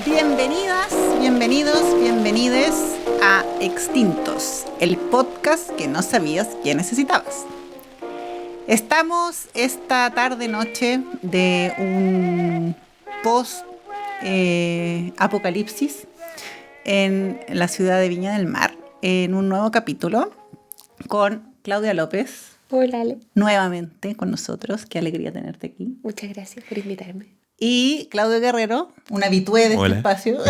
Bienvenidas, bienvenidos, bienvenides a Extintos, el podcast que no sabías que necesitabas. Estamos esta tarde-noche de un post-apocalipsis en la ciudad de Viña del Mar, en un nuevo capítulo con Claudia López. Hola, Ale. Nuevamente con nosotros. Qué alegría tenerte aquí. Muchas gracias por invitarme. Y Claudio Guerrero, un habitué de este espacio.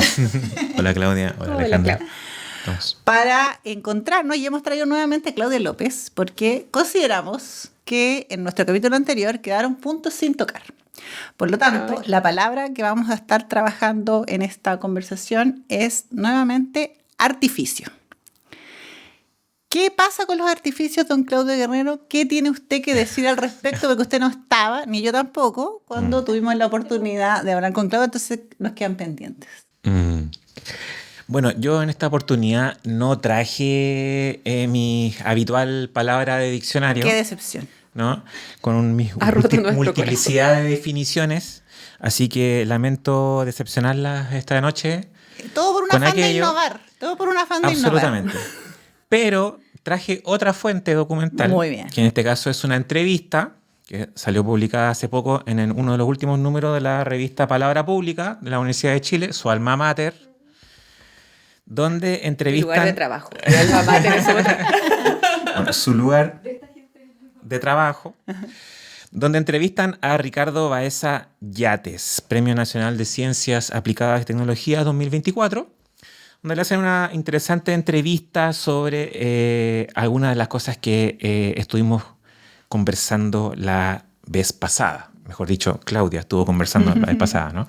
Hola, Claudia. Hola, Alejandra. Para encontrarnos, y hemos traído nuevamente a Claudia López, porque consideramos que en nuestro capítulo anterior quedaron puntos sin tocar. Por lo tanto, la palabra que vamos a estar trabajando en esta conversación es nuevamente artificio. ¿Qué pasa con los artificios, don Claudio Guerrero? ¿Qué tiene usted que decir al respecto? Porque usted no estaba, ni yo tampoco, cuando tuvimos la oportunidad de hablar con Claudio, entonces nos quedan pendientes. Bueno, yo en esta oportunidad no traje mi habitual palabra de diccionario. ¡Qué decepción! ¿No? Con multiplicidad de definiciones. Así que lamento decepcionarlas esta noche. Todo por un afán de innovar. Todo por un afán de innovar. Absolutamente. Pero traje otra fuente documental. Muy bien. Que en este caso es una entrevista que salió publicada hace poco en uno de los últimos números de la revista Palabra Pública de la Universidad de Chile, su alma mater, donde entrevistan... El lugar de trabajo. El alma mater es otra. Bueno, su lugar de trabajo, donde entrevistan a Ricardo Baeza Yates, Premio Nacional de Ciencias Aplicadas y Tecnología 2024, donde le hacen una interesante entrevista sobre algunas de las cosas que estuvimos conversando la vez pasada. Mejor dicho, Claudia estuvo conversando la vez pasada, ¿no?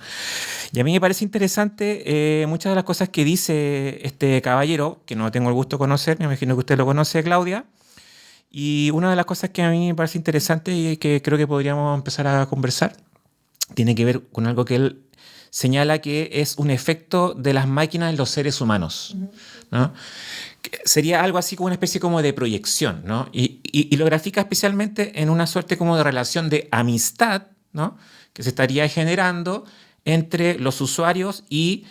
Y a mí me parece interesante muchas de las cosas que dice este caballero, que no tengo el gusto de conocer, me imagino que usted lo conoce, Claudia. Y una de las cosas que a mí me parece interesante y que creo que podríamos empezar a conversar tiene que ver con algo que él señala que es un efecto de las máquinas en los seres humanos, ¿no? Sería algo así como una especie como de proyección, ¿no? Y lo grafica especialmente en una suerte como de relación de amistad, ¿no? Que se estaría generando entre los usuarios y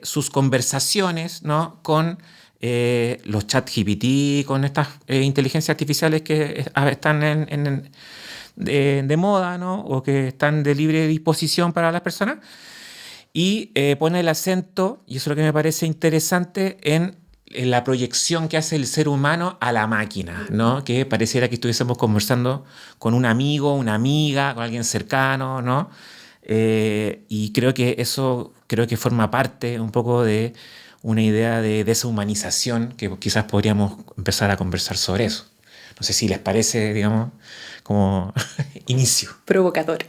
sus conversaciones, ¿no? Con los ChatGPT, con estas inteligencias artificiales que están de moda, ¿no? O que están de libre disposición para las personas. Y pone el acento, y eso es lo que me parece interesante, en la proyección que hace el ser humano a la máquina, ¿no? Que pareciera que estuviésemos conversando con un amigo, una amiga, con alguien cercano, ¿no? Y creo que eso forma parte un poco de una idea de deshumanización que quizás podríamos empezar a conversar sobre eso. No sé si les parece, digamos, como inicio. Provocador.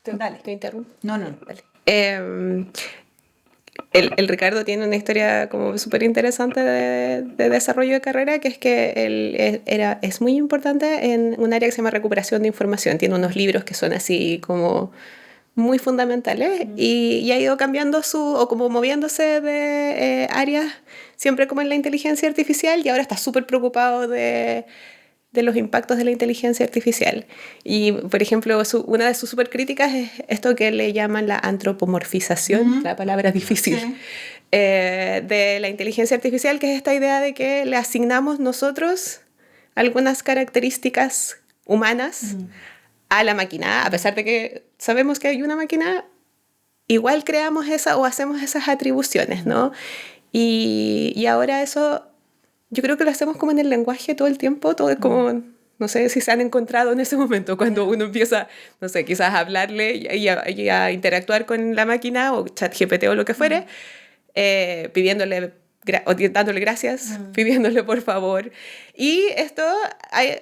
Dale. ¿Te interrumpo? No. Vale. El Ricardo tiene una historia como súper interesante de desarrollo de carrera, que es que él es muy importante en un área que se llama recuperación de información. Tiene unos libros que son así como muy fundamentales y ha ido cambiando o como moviéndose de áreas siempre como en la inteligencia artificial, y ahora está súper preocupado de los impactos de la inteligencia artificial. Y, por ejemplo, una de sus supercríticas es esto que le llaman la antropomorfización, la palabra difícil, de la inteligencia artificial, que es esta idea de que le asignamos nosotros algunas características humanas a la máquina. A pesar de que sabemos que hay una máquina, igual creamos esa o hacemos esas atribuciones, ¿no? Y ahora eso... Yo creo que lo hacemos como en el lenguaje todo el tiempo, todo es como, no sé si se han encontrado en ese momento, cuando uno empieza, no sé, quizás a hablarle y a interactuar con la máquina o ChatGPT o lo que fuere, pidiéndole o dándole gracias, pidiéndole por favor. Y esto,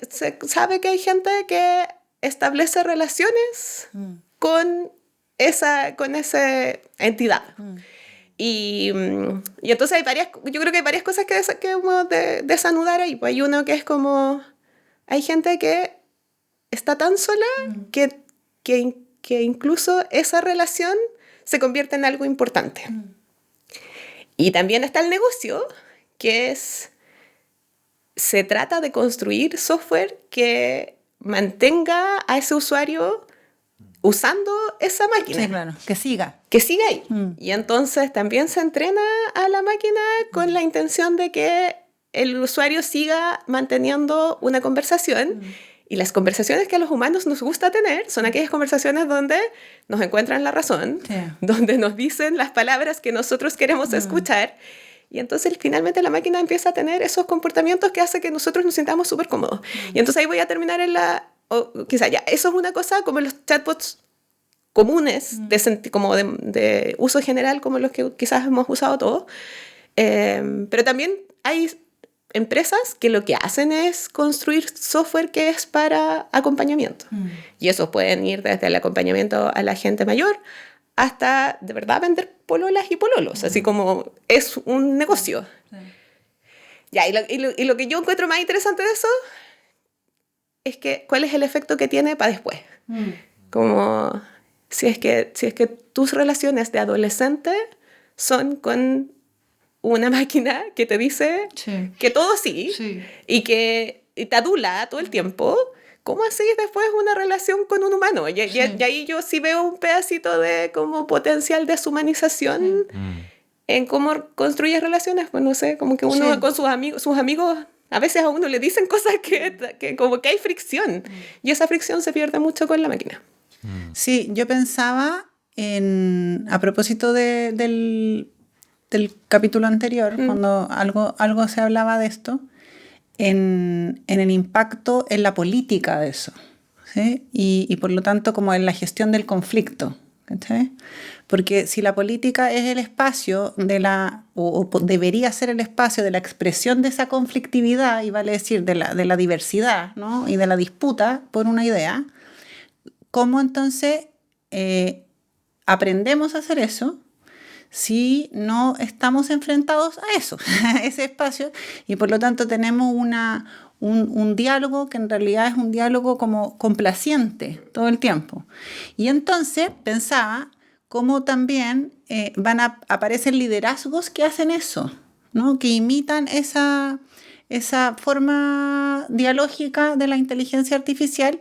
se sabe que hay gente que establece relaciones con esa entidad. Y entonces yo creo que hay varias cosas que como desanudar ahí. Pues hay uno que es como, hay gente que está tan sola que incluso esa relación se convierte en algo importante. Y también está el negocio, que se trata de construir software que mantenga a ese usuario usando esa máquina. Sí, claro, que siga. Que siga ahí. Y entonces también se entrena a la máquina con la intención de que el usuario siga manteniendo una conversación. Y las conversaciones que a los humanos nos gusta tener son aquellas conversaciones donde nos encuentran la razón, donde nos dicen las palabras que nosotros queremos escuchar. Y entonces finalmente la máquina empieza a tener esos comportamientos que hace que nosotros nos sintamos súper cómodos. Y entonces ahí voy a terminar quizá ya, eso es una cosa como los chatbots comunes, como de uso general, como los que quizás hemos usado todos. Pero también hay empresas que lo que hacen es construir software que es para acompañamiento. Y esos pueden ir desde el acompañamiento a la gente mayor hasta de verdad vender pololas y pololos, así como es un negocio. Ya, y lo que yo encuentro más interesante de eso es que cuál es el efecto que tiene para después. Como si es que tus relaciones de adolescente son con una máquina que te dice que todo sí. Y que te adula todo el tiempo, ¿cómo así después una relación con un humano? Y ahí yo sí veo un pedacito de como potencial deshumanización en cómo construyes relaciones. Pues no sé, como que uno con sus amigos a veces a uno le dicen cosas que como que hay fricción. Y esa fricción se pierde mucho con la máquina. Sí, yo pensaba a propósito del capítulo anterior, cuando algo se hablaba de esto, en el impacto en la política de eso, ¿sí? Y por lo tanto como en la gestión del conflicto, ¿sí? Porque si la política es el espacio o debería ser el espacio de la expresión de esa conflictividad, y vale decir de la diversidad, ¿no? Y de la disputa por una idea, ¿cómo entonces aprendemos a hacer eso si no estamos enfrentados a eso, a ese espacio? Y por lo tanto tenemos un diálogo que en realidad es un diálogo como complaciente todo el tiempo. Y entonces pensaba cómo también aparecen liderazgos que hacen eso, ¿no? Que imitan esa forma dialógica de la inteligencia artificial,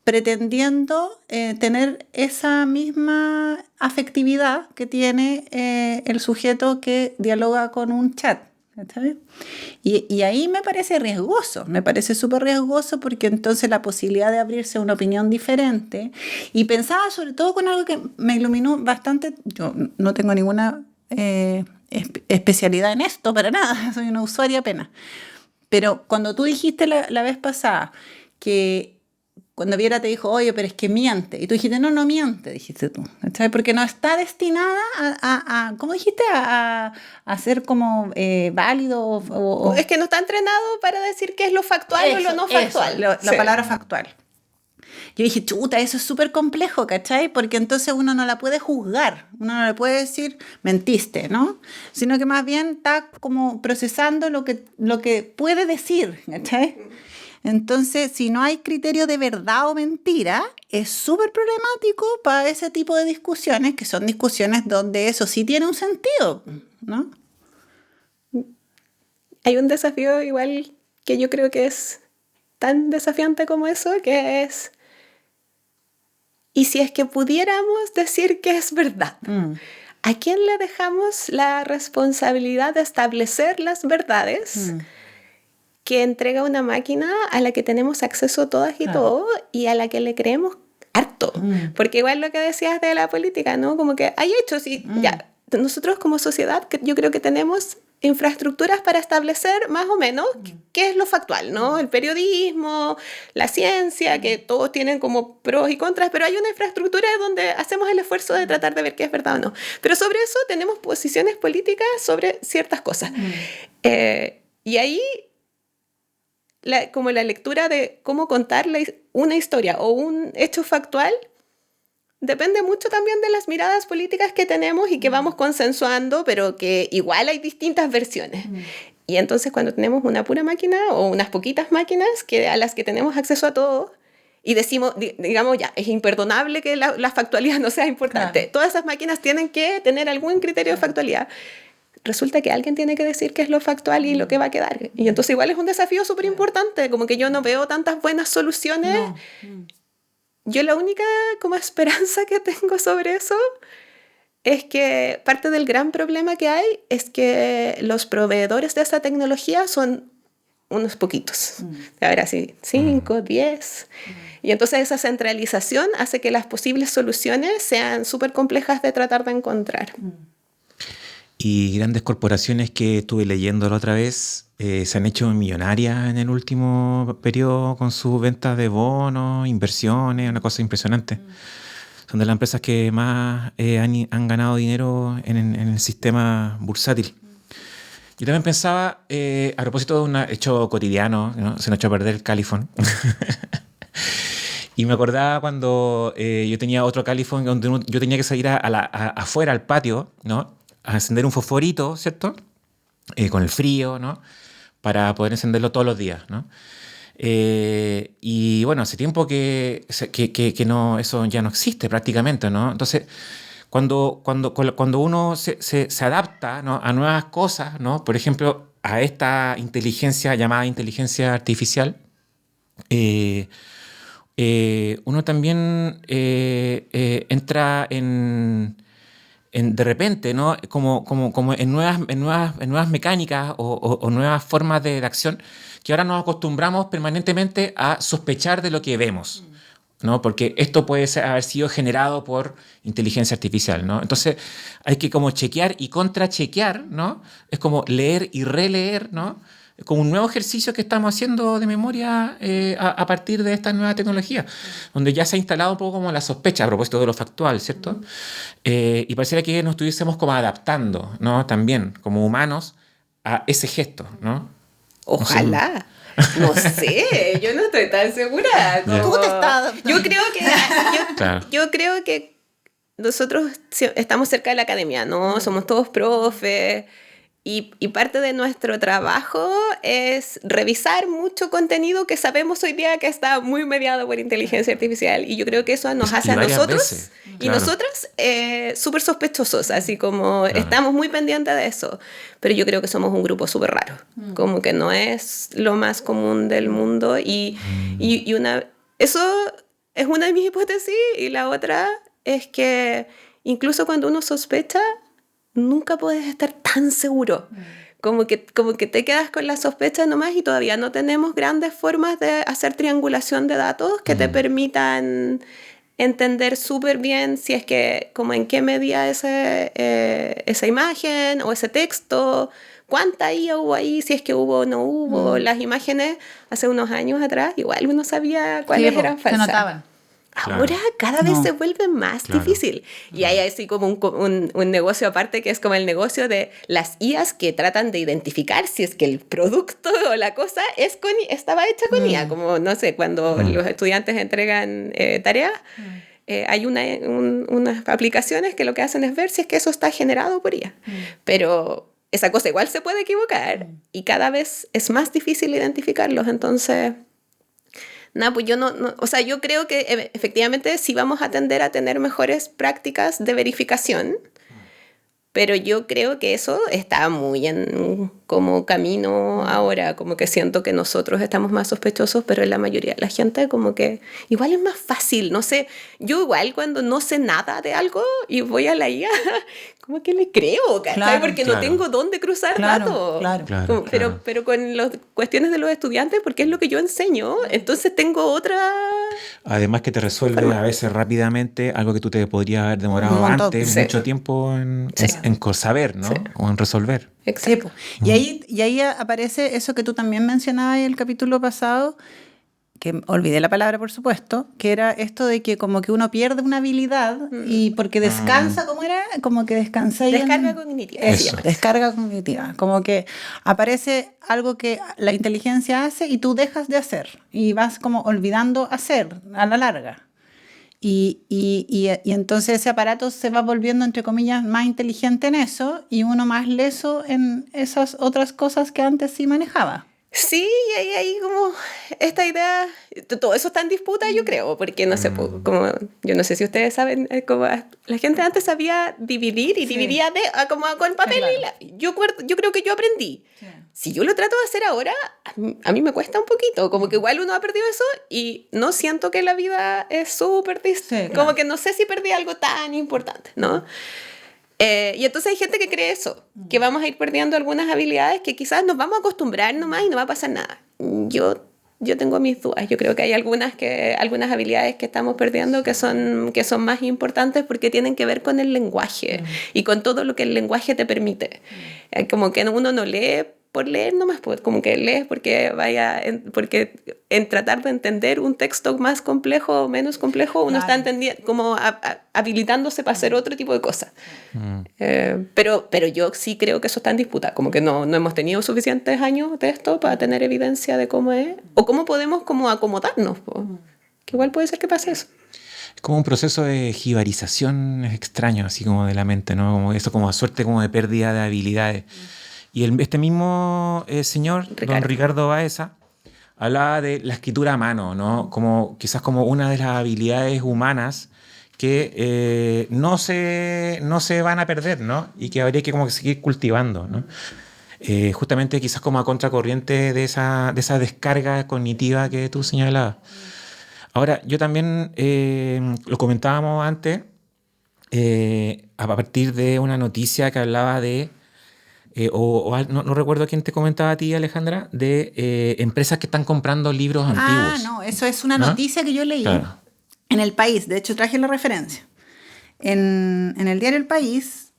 pretendiendo tener esa misma afectividad que tiene el sujeto que dialoga con un chat. ¿Sabes? Y ahí me parece riesgoso, me parece súper riesgoso, porque entonces la posibilidad de abrirse a una opinión diferente, y pensaba sobre todo con algo que me iluminó bastante. Yo no tengo ninguna especialidad en esto, para nada, soy una usuaria apenas, pero cuando tú dijiste la vez pasada que cuando Viera te dijo, oye, pero es que miente. Y tú dijiste, no miente, dijiste tú. ¿Sabes? Porque no está destinada a ¿cómo dijiste? A ser como válido. Es que no está entrenado para decir qué es lo factual o lo no factual. La palabra factual. Yo dije, chuta, eso es súper complejo, ¿cachai? Porque entonces uno no la puede juzgar, uno no le puede decir, mentiste, ¿no? Sino que más bien está como procesando lo que puede decir, ¿cachai? Entonces, si no hay criterio de verdad o mentira, es súper problemático para ese tipo de discusiones, que son discusiones donde eso sí tiene un sentido, ¿no? Hay un desafío igual que yo creo que es tan desafiante como eso, que es, ¿y si es que pudiéramos decir que es verdad? ¿A quién le dejamos la responsabilidad de establecer las verdades que entrega una máquina a la que tenemos acceso todas y todos, y a la que le creemos harto? Porque igual lo que decías de la política, ¿no? Como que hay hechos y ya, nosotros como sociedad yo creo que tenemos infraestructuras para establecer más o menos qué es lo factual, ¿no? El periodismo, la ciencia, que todos tienen como pros y contras, pero hay una infraestructura donde hacemos el esfuerzo de tratar de ver qué es verdad o no. Pero sobre eso tenemos posiciones políticas sobre ciertas cosas. Y ahí como la lectura de cómo contar una historia o un hecho factual depende mucho también de las miradas políticas que tenemos y que vamos consensuando, pero que igual hay distintas versiones. Y entonces cuando tenemos una pura máquina o unas poquitas máquinas a las que tenemos acceso a todo, y decimos, digamos, ya, es imperdonable que la factualidad no sea importante. Claro. Todas esas máquinas tienen que tener algún criterio de factualidad. resulta que alguien tiene que decir qué es lo factual y lo que va a quedar. Y entonces igual es un desafío súper importante, como que yo no veo tantas buenas soluciones. No. Yo la única como esperanza que tengo sobre eso es que parte del gran problema que hay es que los proveedores de esa tecnología son unos poquitos. A ver, así, 5, 10. Y entonces esa centralización hace que las posibles soluciones sean súper complejas de tratar de encontrar. Y grandes corporaciones que estuve leyendo la otra vez se han hecho millonarias en el último periodo con sus ventas de bonos, inversiones, una cosa impresionante. Son de las empresas que más han ganado dinero en el sistema bursátil. Yo también pensaba, a propósito de un hecho cotidiano, ¿no? Se nos echó a perder el califón. Y me acordaba cuando yo tenía otro califón donde yo tenía que salir afuera, al patio, ¿no? A encender un fosforito, ¿cierto? Con el frío, ¿no? Para poder encenderlo todos los días, ¿no? Y bueno, hace tiempo que no, eso ya no existe prácticamente, ¿no? Entonces, cuando uno se adapta, ¿no? A nuevas cosas, ¿no? Por ejemplo, a esta inteligencia llamada inteligencia artificial, uno también entra de repente, ¿no? Como en nuevas mecánicas o nuevas formas de acción que ahora nos acostumbramos permanentemente a sospechar de lo que vemos, ¿no? Porque esto puede haber sido generado por inteligencia artificial, ¿no? Entonces hay que como chequear y contrachequear, ¿no? Es como leer y releer, ¿no? Como un nuevo ejercicio que estamos haciendo de memoria a partir de esta nueva tecnología, donde ya se ha instalado un poco como la sospecha a propósito de lo factual, ¿cierto? Y pareciera que nos estuviésemos como adaptando, ¿no? También como humanos a ese gesto, ¿no? Ojalá. No sé, yo no estoy tan segura. Tú te estás... Yo creo que Claro. yo creo que nosotros estamos cerca de la academia, ¿no? Somos todos profes. Y parte de nuestro trabajo es revisar mucho contenido que sabemos hoy día que está muy mediado por inteligencia artificial. Y yo creo que eso nos hace a nosotros veces. y Claro. nosotras súper sospechosos, así como Claro. estamos muy pendientes de eso. Pero yo creo que somos un grupo súper raro, como que no es lo más común del mundo. Y eso es una de mis hipótesis. Y la otra es que incluso cuando uno sospecha, nunca puedes estar tan seguro. Como que te quedas con la sospecha nomás y todavía no tenemos grandes formas de hacer triangulación de datos que te permitan entender súper bien si es que, como en qué medida esa imagen o ese texto, cuánta IA hubo ahí, si es que hubo o no hubo. Las imágenes hace unos años atrás, igual uno sabía cuáles eran falsas. Se notaban. Ahora Claro. cada vez No. se vuelve más Claro. difícil. Y hay así como un negocio aparte que es como el negocio de las IAs que tratan de identificar si es que el producto o la cosa estaba hecha con IA. Como, no sé, cuando los estudiantes entregan tareas, hay unas aplicaciones que lo que hacen es ver si es que eso está generado por IA. Pero esa cosa igual se puede equivocar y cada vez es más difícil identificarlos. Entonces... nada, pues yo o sea, yo creo que efectivamente sí vamos a tender a tener mejores prácticas de verificación, pero yo creo que eso está muy en como camino ahora, como que siento que nosotros estamos más sospechosos, pero la mayoría de la gente como que igual es más fácil, no sé, yo igual cuando no sé nada de algo y voy a la IA, como que le creo, ¿cachai? Claro, Porque claro. no tengo dónde cruzar Claro, datos. claro. Claro, Como- claro. Pero con las cuestiones de los estudiantes, porque es lo que yo enseño, entonces tengo otra... Además que te resuelve a veces rápidamente algo que tú te podrías haber Un demorado montón. antes Sí. mucho tiempo en saber, ¿no? Sí. O en resolver. Sí, Exacto. po. Y ahí aparece eso que tú también mencionabas en el capítulo pasado, que olvidé la palabra, por supuesto, que era esto de que como que uno pierde una habilidad y porque descansa, ¿cómo era? Como que descansa ahí Descarga cognitiva. Eso. descarga cognitiva. Como que aparece algo que la inteligencia hace y tú dejas de hacer y vas como olvidando hacer a la larga. Y entonces ese aparato se va volviendo, entre comillas, más inteligente en eso y uno más leso en esas otras cosas que antes sí manejaba. Sí, y hay como esta idea, todo eso está en disputa, yo creo, porque no sé, como, yo no sé si ustedes saben, como la gente antes sabía dividir y Sí. dividía como con papel claro. y lápiz. Yo creo que yo aprendí. Sí. Si yo lo trato de hacer ahora, a mí me cuesta un poquito, como que igual uno ha perdido eso y no siento que la vida es súper Sí, como claro. que no sé si perdí algo tan importante, ¿no? Y entonces hay gente que cree eso, que vamos a ir perdiendo algunas habilidades que quizás nos vamos a acostumbrar nomás y no va a pasar nada. Yo tengo mis dudas. Yo creo que hay algunas habilidades que estamos perdiendo que son más importantes porque tienen que ver con el lenguaje y con todo lo que el lenguaje te permite. Como que uno no lee por leer nomás, pues, como que lees porque porque en tratar de entender un texto más complejo o menos complejo, uno está entendiendo, como habilitándose para hacer otro tipo de cosas. Pero yo sí creo que eso está en disputa, como que no hemos tenido suficientes años de esto para tener evidencia de cómo es, o cómo podemos como acomodarnos, po. Que igual puede ser que pase eso. Es como un proceso de jibarización extraño, así como de la mente, ¿no? Como eso, como suerte como de pérdida de habilidades. Y este mismo señor, don Ricardo Baeza, hablaba de la escritura a mano, ¿no? Como, quizás como una de las habilidades humanas que no se van a perder, ¿no? Y que habría que como que seguir cultivando, ¿no? Justamente quizás como a contracorriente de esa descarga cognitiva que tú señalabas. Ahora, yo también lo comentábamos antes, a partir de una noticia que hablaba de no recuerdo quién te comentaba a ti, Alejandra, de empresas que están comprando libros antiguos. No, eso es una ¿No? noticia que yo leí Claro. en El País. De hecho, traje la referencia. En el diario El País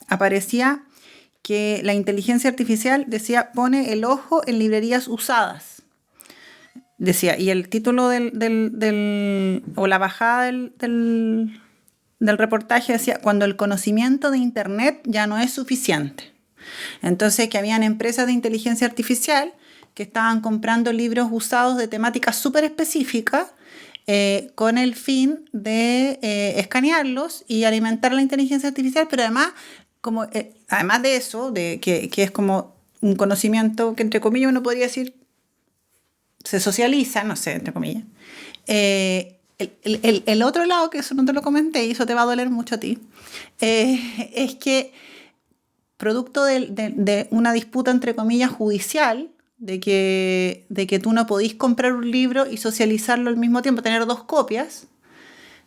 aparecía que la inteligencia artificial pone el ojo en librerías usadas. Decía, y el título o la bajada del reportaje decía, cuando el conocimiento de Internet ya no es suficiente. Entonces, que habían empresas de inteligencia artificial que estaban comprando libros usados de temáticas súper específicas con el fin de escanearlos y alimentar la inteligencia artificial, pero además de eso, que es como un conocimiento que entre comillas uno podría decir se socializa, no sé, entre comillas. El otro lado, que eso no te lo comenté y eso te va a doler mucho a ti, es que producto de una disputa, entre comillas, judicial, de que tú no podís comprar un libro y socializarlo al mismo tiempo, tener dos copias,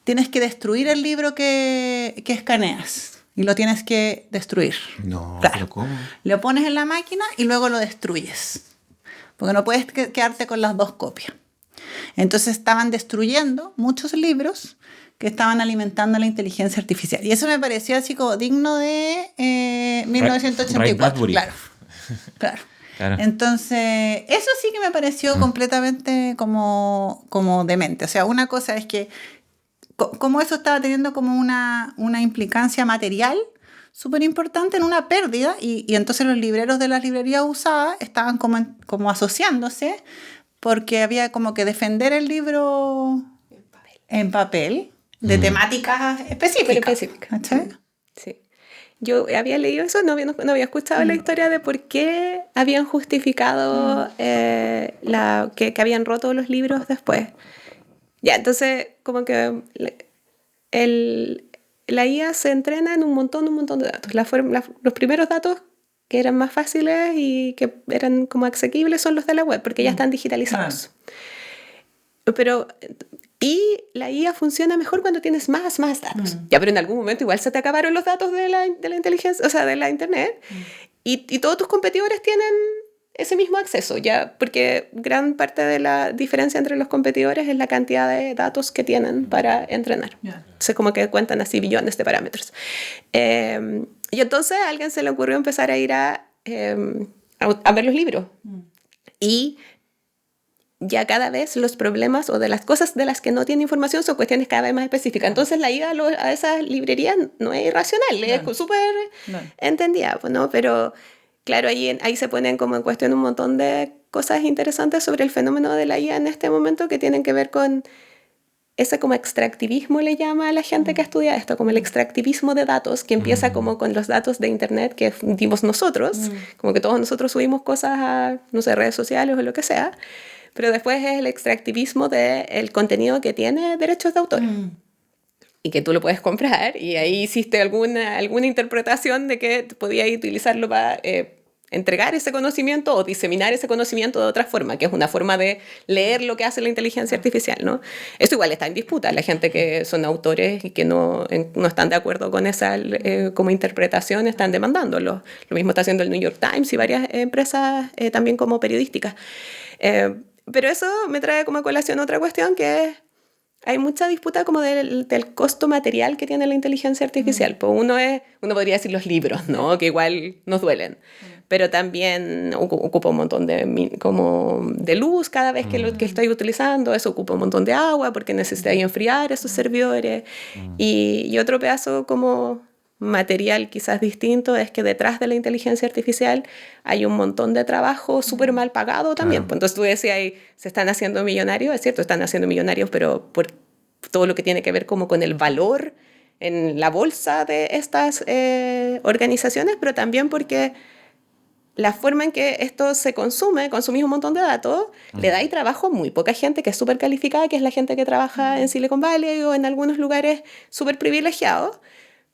tienes que destruir el libro que escaneas y lo tienes que destruir. No, claro. ¿pero cómo? Lo pones en la máquina y luego lo destruyes, porque no puedes quedarte con las dos copias. Entonces estaban destruyendo muchos libros que estaban alimentando la inteligencia artificial. Y eso me pareció así como digno de 1984. Claro. Entonces, eso sí que me pareció completamente como demente. O sea, una cosa es que como eso estaba teniendo como una implicancia material súper importante en una pérdida y entonces los libreros de las librerías usadas estaban como asociándose porque había como que defender el libro en papel de temáticas específicas. ¿Cachai? Sí. Yo había leído eso, no había escuchado la historia de por qué habían justificado que habían roto los libros después. Ya, entonces como que la IA se entrena en un montón de datos. Los primeros datos que eran más fáciles y que eran como asequibles son los de la web, porque ya están digitalizados. Y la IA funciona mejor cuando tienes más datos. Ya, pero en algún momento igual se te acabaron los datos de la inteligencia, o sea, de la internet, y todos tus competidores tienen ese mismo acceso, ya, porque gran parte de la diferencia entre los competidores es la cantidad de datos que tienen para entrenar. Entonces, como que cuentan así billones de parámetros. Y entonces a alguien se le ocurrió empezar a ir a ver los libros. Y ya cada vez los problemas o de las cosas de las que no tiene información son cuestiones cada vez más específicas. Entonces la ida a esas librerías no es irracional, es súper entendida, ¿no? Pero claro, ahí se ponen como en cuestión un montón de cosas interesantes sobre el fenómeno de la IA en este momento que tienen que ver con ese como extractivismo le llama a la gente que estudia esto, como el extractivismo de datos, que empieza como con los datos de Internet que dimos nosotros, como que todos nosotros subimos cosas a, no sé, redes sociales o lo que sea, pero después es el extractivismo del contenido que tiene derechos de autor. Y que tú lo puedes comprar, y ahí hiciste alguna interpretación de que podías utilizarlo para entregar ese conocimiento o diseminar ese conocimiento de otra forma, que es una forma de leer lo que hace la inteligencia artificial, ¿no? Eso igual está en disputa. La gente que son autores y que no están de acuerdo con esa como interpretación están demandándolo. Lo mismo está haciendo el New York Times y varias empresas también como periodísticas. Pero eso me trae como a colación otra cuestión, que es hay mucha disputa como del costo material que tiene la inteligencia artificial. Pues uno podría decir los libros, ¿no? Que igual nos duelen. Pero también ocupa un montón de luz cada vez que estoy utilizando. Eso ocupa un montón de agua porque necesitáis enfriar esos servidores. Y otro pedazo como material quizás distinto es que detrás de la inteligencia artificial hay un montón de trabajo súper mal pagado también. Claro. Pues entonces tú decías, se están haciendo millonarios, es cierto, están haciendo millonarios, pero por todo lo que tiene que ver como con el valor en la bolsa de estas organizaciones, pero también porque la forma en que esto se consumís un montón de datos, le da trabajo a muy poca gente que es súper calificada, que es la gente que trabaja en Silicon Valley o en algunos lugares súper privilegiados.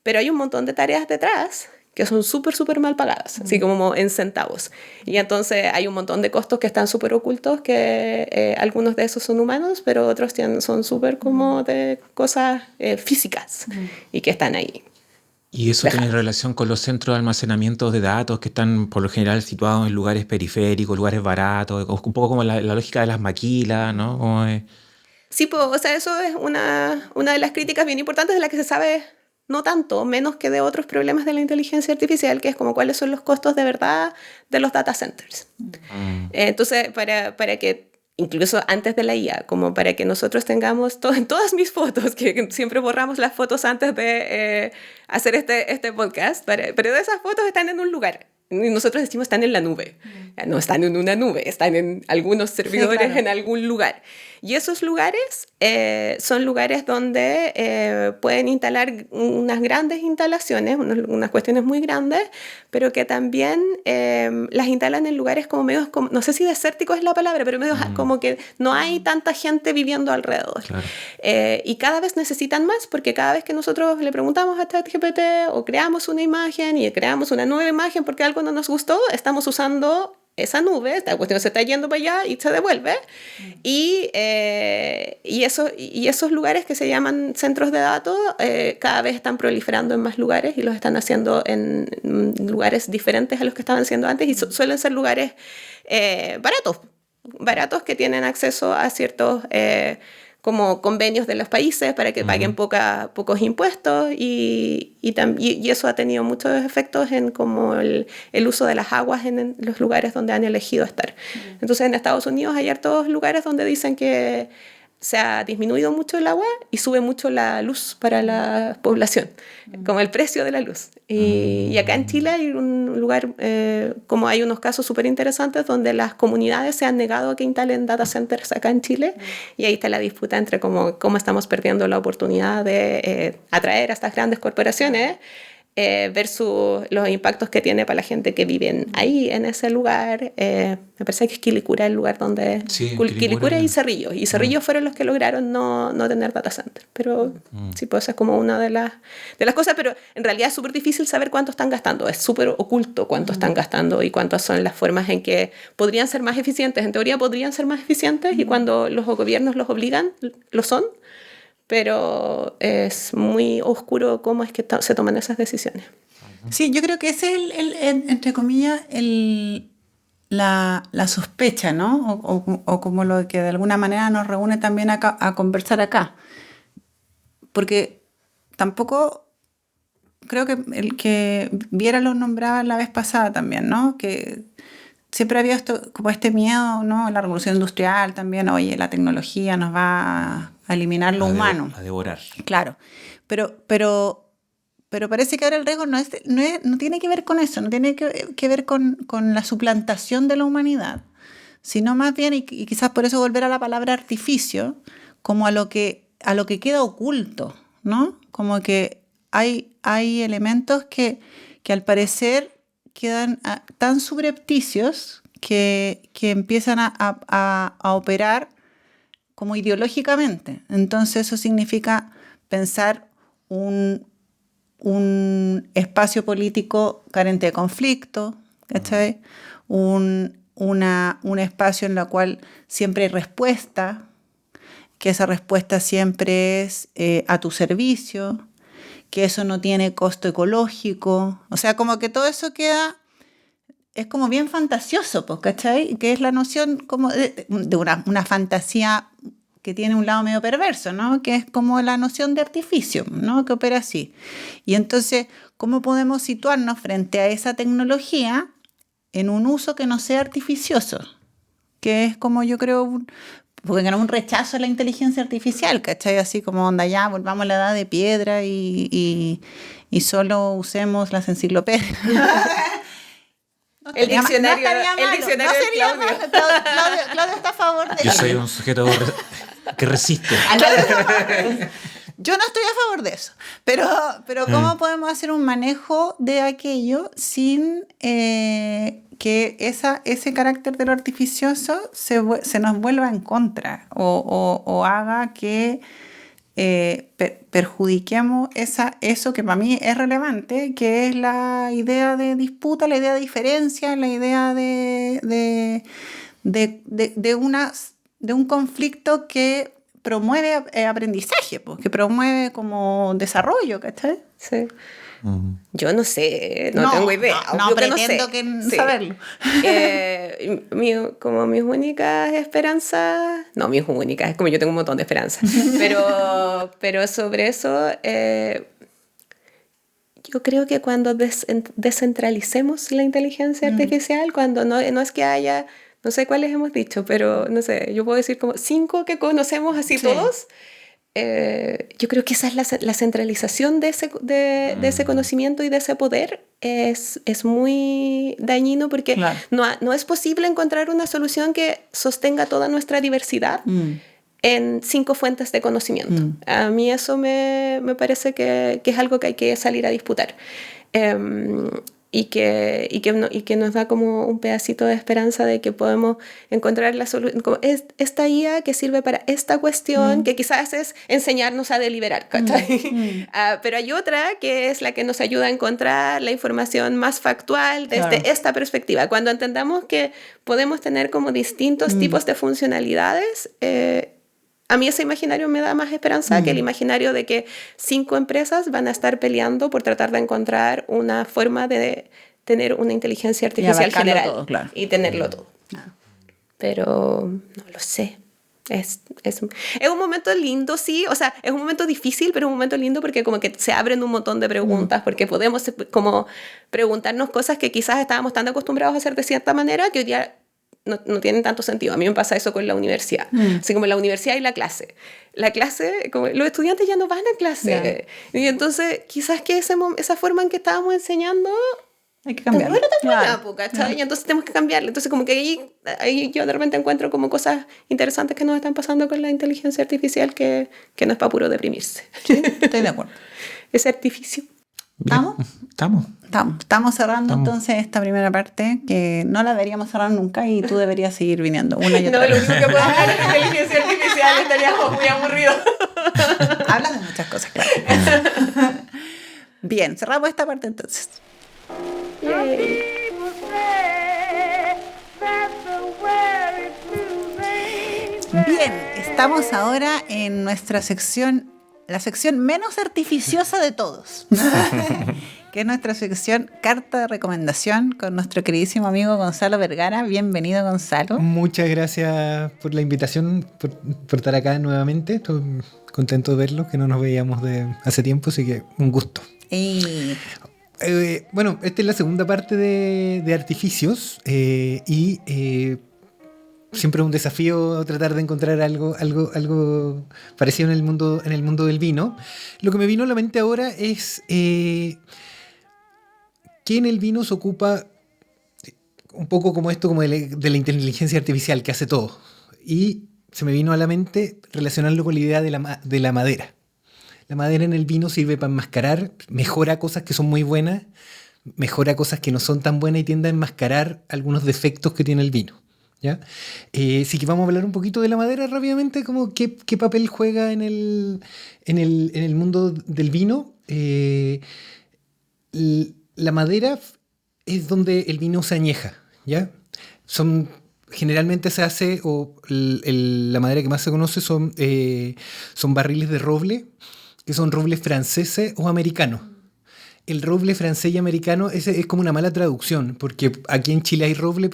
Pero hay un montón de tareas detrás que son súper, súper mal pagadas, así como en centavos. Y entonces hay un montón de costos que están súper ocultos, que algunos de esos son humanos, pero otros son súper como de cosas físicas y que están ahí. ¿Y eso tiene relación con los centros de almacenamiento de datos que están por lo general situados en lugares periféricos, lugares baratos, un poco como la lógica de las maquilas, ¿no? Sí, pues, o sea, eso es una de las críticas bien importantes de la que se sabe no tanto, menos que de otros problemas de la inteligencia artificial, que es como cuáles son los costos de verdad de los data centers. Entonces, para que, incluso antes de la IA, como para que nosotros tengamos en todas mis fotos, que siempre borramos las fotos antes de hacer este podcast, pero esas fotos están en un lugar. Y nosotros decimos están en la nube. No están en una nube, están en algunos servidores, sí, claro, en algún lugar. Y esos lugares son lugares donde pueden instalar unas grandes instalaciones, unas cuestiones muy grandes, pero que también las instalan en lugares como medios, no sé si desérticos es la palabra, pero medios como que no hay tanta gente viviendo alrededor. Claro. Y cada vez necesitan más, porque cada vez que nosotros le preguntamos a ChatGPT o creamos una imagen y creamos una nueva imagen porque algo no nos gustó, estamos usando esa nube, esta cuestión se está yendo para allá y se devuelve. Y esos lugares que se llaman centros de datos cada vez están proliferando en más lugares y los están haciendo en lugares diferentes a los que estaban haciendo antes, y suelen ser lugares baratos que tienen acceso a ciertos como convenios de los países para que paguen pocos impuestos, y eso ha tenido muchos efectos en como el uso de las aguas en los lugares donde han elegido estar. Entonces en Estados Unidos hay hartos lugares donde dicen que se ha disminuido mucho el agua y sube mucho la luz para la población, como el precio de la luz. Y acá en Chile hay un lugar, como hay unos casos súper interesantes donde las comunidades se han negado a que instalen data centers acá en Chile, y ahí está la disputa entre cómo estamos perdiendo la oportunidad de atraer a estas grandes corporaciones versus los impactos que tiene para la gente que vive ahí en ese lugar. Me parece que es Quilicura el lugar donde... Sí, Quilicura y Cerrillos. Y Cerrillos fueron los que lograron no tener data center. Pero sí, pues es como una de las cosas, pero en realidad es súper difícil saber cuánto están gastando. Es súper oculto cuánto están gastando y cuántas son las formas en que podrían ser más eficientes. En teoría podrían ser más eficientes y cuando los gobiernos los obligan, lo son. Pero es muy oscuro cómo es que se toman esas decisiones. Sí, yo creo que ese es, entre comillas, la sospecha, ¿no? O como lo que de alguna manera nos reúne también a conversar acá. Porque tampoco creo que el que Viera lo nombraba la vez pasada también, ¿no? Que siempre había como este miedo, ¿no? La revolución industrial también, oye, la tecnología nos va a eliminar lo humano. A devorar. Claro, pero parece que ahora el riesgo no tiene que ver con eso, no tiene que ver con la suplantación de la humanidad, sino más bien, y quizás por eso volver a la palabra artificio, como a lo que a lo que queda oculto, ¿no? Como que hay elementos que al parecer quedan tan subrepticios que empiezan a operar como ideológicamente. Entonces eso significa pensar un espacio político carente de conflicto, ¿cachai? Un espacio en el cual siempre hay respuesta, que esa respuesta siempre es a tu servicio, que eso no tiene costo ecológico. O sea, como que todo eso es como bien fantasioso, pues, ¿cachai? Que es la noción como de una fantasía que tiene un lado medio perverso, ¿no? Que es como la noción de artificio, ¿no? Que opera así. Y entonces, ¿cómo podemos situarnos frente a esa tecnología en un uso que no sea artificioso? Que es como yo creo, porque no un rechazo a la inteligencia artificial, ¿cachai? Así como onda ya, volvamos a la edad de piedra y solo usemos las enciclopedias. El diccionario de Claudio. Claudio está a favor de Yo eso. soy un sujeto que resiste. Yo no estoy a favor de eso, pero ¿cómo podemos hacer un manejo de aquello sin que ese carácter de lo artificioso se nos vuelva en contra o haga que perjudiquemos eso que para mí es relevante, que es la idea de disputa, la idea de diferencia, la idea de un conflicto que promueve aprendizaje, pues, que promueve como desarrollo, ¿cachai? Sí. Yo no sé, no tengo idea. No Obvio pretendo que no sé. Sí. saberlo. Como mis únicas esperanzas, no mis únicas, es como yo tengo un montón de esperanzas, pero sobre eso, yo creo que cuando descentralicemos la inteligencia artificial, cuando no es que haya, no sé cuáles hemos dicho, pero no sé, yo puedo decir como 5 que conocemos así todos. Yo creo que esa es la centralización de ese conocimiento y de ese poder es muy dañino porque claro, no es posible encontrar una solución que sostenga toda nuestra diversidad en 5 fuentes de conocimiento. A mí eso me parece que es algo que hay que salir a disputar. Y que nos da como un pedacito de esperanza de que podemos encontrar la solución, esta IA que sirve para esta cuestión, que quizás es enseñarnos a deliberar, pero hay otra que es la que nos ayuda a encontrar la información más factual desde esta perspectiva. Cuando entendamos que podemos tener como distintos tipos de funcionalidades, a mí ese imaginario me da más esperanza que el imaginario de que 5 empresas van a estar peleando por tratar de encontrar una forma de tener una inteligencia artificial general todo, claro, y tenerlo todo. Pero no lo sé. Es un momento lindo, sí. O sea, es un momento difícil, pero es un momento lindo porque como que se abren un montón de preguntas, porque podemos como preguntarnos cosas que quizás estábamos tan acostumbrados a hacer de cierta manera que hoy día no tienen tanto sentido. A mí me pasa eso con la universidad. Así como la universidad y la clase. La clase, como los estudiantes ya no van a clase. Y entonces, quizás que esa forma en que estábamos enseñando hay que cambiarlo. Y entonces tenemos que cambiarlo. Entonces, como que ahí yo de repente encuentro como cosas interesantes que nos están pasando con la inteligencia artificial que no es para puro deprimirse. Sí, estoy de acuerdo. Ese artificio. ¿Estamos? Estamos cerrando Estamos. entonces esta primera parte que no la deberíamos cerrar nunca y tú deberías seguir viniendo una y otra No, lo vez. único que puedo hablar es de inteligencia artificial, estaríamos muy aburridos. Hablas de muchas cosas, claro. Bien, cerramos esta parte entonces. Bien, estamos ahora en nuestra sección, la sección menos artificiosa de todos, que es nuestra sección Carta de Recomendación con nuestro queridísimo amigo Gonzalo Vergara. Bienvenido, Gonzalo. Muchas gracias por la invitación, por estar acá nuevamente. Estoy contento de verlo, que no nos veíamos de hace tiempo, así que un gusto. Bueno, esta es la segunda parte de Artificios y siempre es un desafío tratar de encontrar algo parecido en el mundo del vino. Lo que me vino a la mente ahora es que en el vino se ocupa un poco como esto, como de la inteligencia artificial que hace todo. Y se me vino a la mente relacionarlo con la idea de la madera. La madera en el vino sirve para enmascarar, mejora cosas que son muy buenas, mejora cosas que no son tan buenas y tiende a enmascarar algunos defectos que tiene el vino. ¿Ya? Sí que vamos a hablar un poquito de la madera rápidamente, como qué papel juega en el mundo del vino. La madera es donde el vino se añeja, ¿ya? Generalmente se hace, o la madera que más se conoce son barriles de roble, que son robles franceses o americanos. El roble francés y americano es como una mala traducción, porque aquí en Chile hay roble,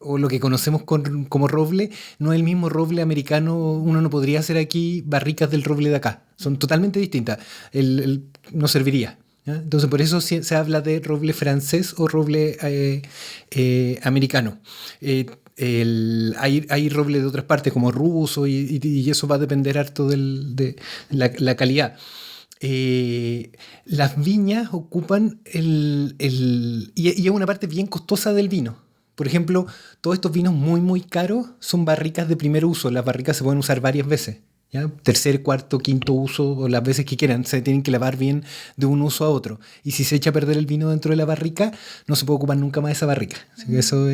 o lo que conocemos como roble, no es el mismo roble americano. Uno no podría hacer aquí barricas del roble de acá. Son totalmente distintas. No serviría, ¿ya? Entonces, por eso se habla de roble francés o roble americano. Hay roble de otras partes, como ruso, y eso va a depender harto de la calidad. Las viñas ocupan y es una parte bien costosa del vino. Por ejemplo, todos estos vinos muy, muy caros son barricas de primer uso. Las barricas se pueden usar varias veces, ¿ya? Tercer, cuarto, quinto uso, o las veces que quieran. Se tienen que lavar bien de un uso a otro. Y si se echa a perder el vino dentro de la barrica, no se puede ocupar nunca más esa barrica. Así que eso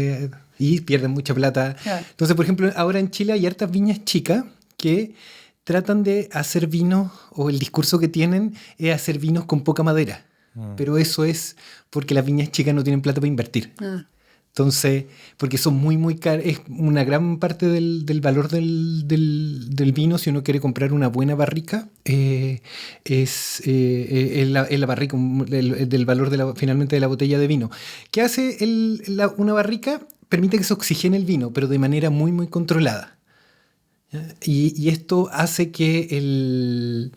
y pierden mucha plata. Claro. Entonces, por ejemplo, ahora en Chile hay hartas viñas chicas que tratan de hacer vinos, o el discurso que tienen es hacer vinos con poca madera. Pero eso es porque las viñas chicas no tienen plata para invertir. Entonces, porque son muy, muy caras. Es una gran parte del valor del vino, si uno quiere comprar una buena barrica, es la barrica, del valor finalmente de la botella de vino. ¿Qué hace una barrica? Permite que se oxigene el vino, pero de manera muy, muy controlada. Y esto hace que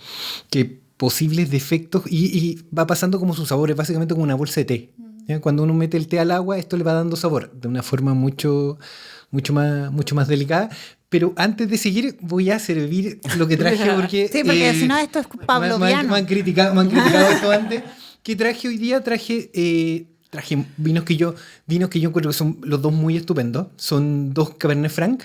posibles defectos, y va pasando como sus sabores, básicamente como una bolsa de té. ¿Ya? Cuando uno mete el té al agua, esto le va dando sabor de una forma mucho más delicada. Pero antes de seguir, voy a servir lo que traje porque... Sí, porque si no, esto es pavloviano. Me han criticado esto antes. ¿Qué traje hoy día? Traje vinos que yo encuentro que son los dos muy estupendos. Son dos Cabernet Franc.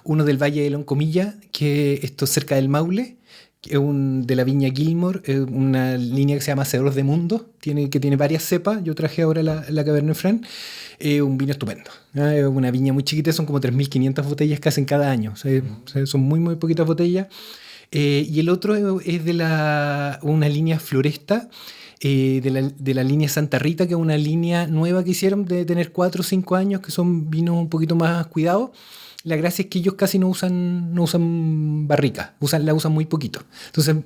Uno del Valle de Loncomilla, que esto es cerca del Maule, que es de la viña Gilmore, una línea que se llama Hacedores de Mundo, que tiene varias cepas. Yo traje ahora la Cabernet Franc, un vino estupendo, ¿no? Una viña muy chiquita, son como 3.500 botellas que hacen cada año, son muy, muy poquitas botellas. Y el otro es de una línea Floresta, de la línea Santa Rita, que es una línea nueva que hicieron de tener 4 o 5 años, que son vinos un poquito más cuidados. La gracia es que ellos casi no usan barrica, la usan muy poquito. Entonces,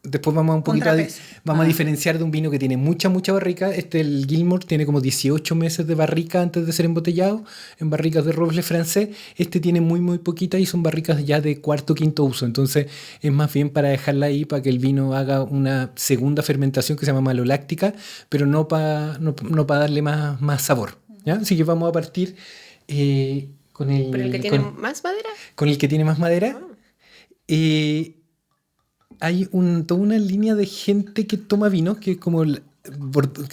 después vamos a diferenciar de un vino que tiene mucha barrica. El Gilmore tiene como 18 meses de barrica antes de ser embotellado, en barricas de roble francés. Este tiene muy, muy poquita y son barricas ya de cuarto o quinto uso. Entonces, es más bien para dejarla ahí para que el vino haga una segunda fermentación que se llama maloláctica, pero no para darle más sabor, ¿ya? Así que vamos a partir... ¿Pero el que tiene más madera? Con el que tiene más madera. Hay toda una línea de gente que toma vinos, que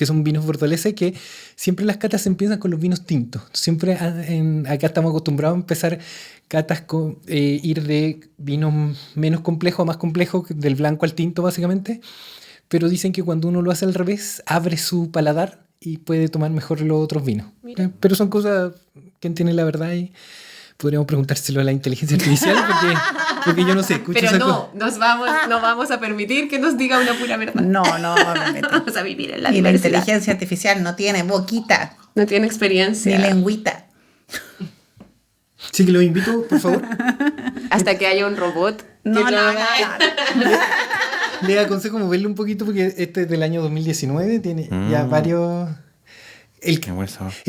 son vinos bordoleses, que siempre las catas empiezan con los vinos tintos. Siempre acá estamos acostumbrados a empezar catas con ir de vinos menos complejos a más complejos, del blanco al tinto básicamente. Pero dicen que cuando uno lo hace al revés, abre su paladar y puede tomar mejor los otros vinos. Pero son cosas... ¿Quién tiene la verdad? Y podríamos preguntárselo a la inteligencia artificial, porque yo no sé. Pero no vamos a permitir que nos diga una pura verdad. No vamos a vivir en la diversidad. La inteligencia artificial no tiene boquita. No tiene experiencia. Ni lengüita. Sí, que lo invito, por favor. Hasta que haya un robot. No. Le aconsejo moverle un poquito, porque este es del año 2019, tiene ya varios... El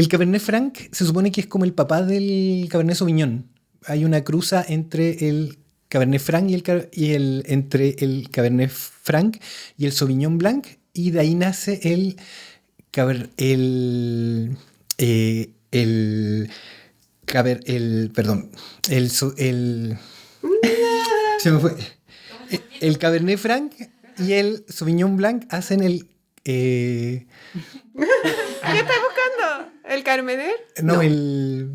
Cabernet Franc se supone que es como el papá del Cabernet Sauvignon. Hay una cruza entre el Cabernet Franc entre el Cabernet Franc y el Sauvignon Blanc, y de ahí nace se me fue. El Cabernet Franc y el Sauvignon Blanc hacen ¿Qué estás buscando? ¿El Carmener? No, voy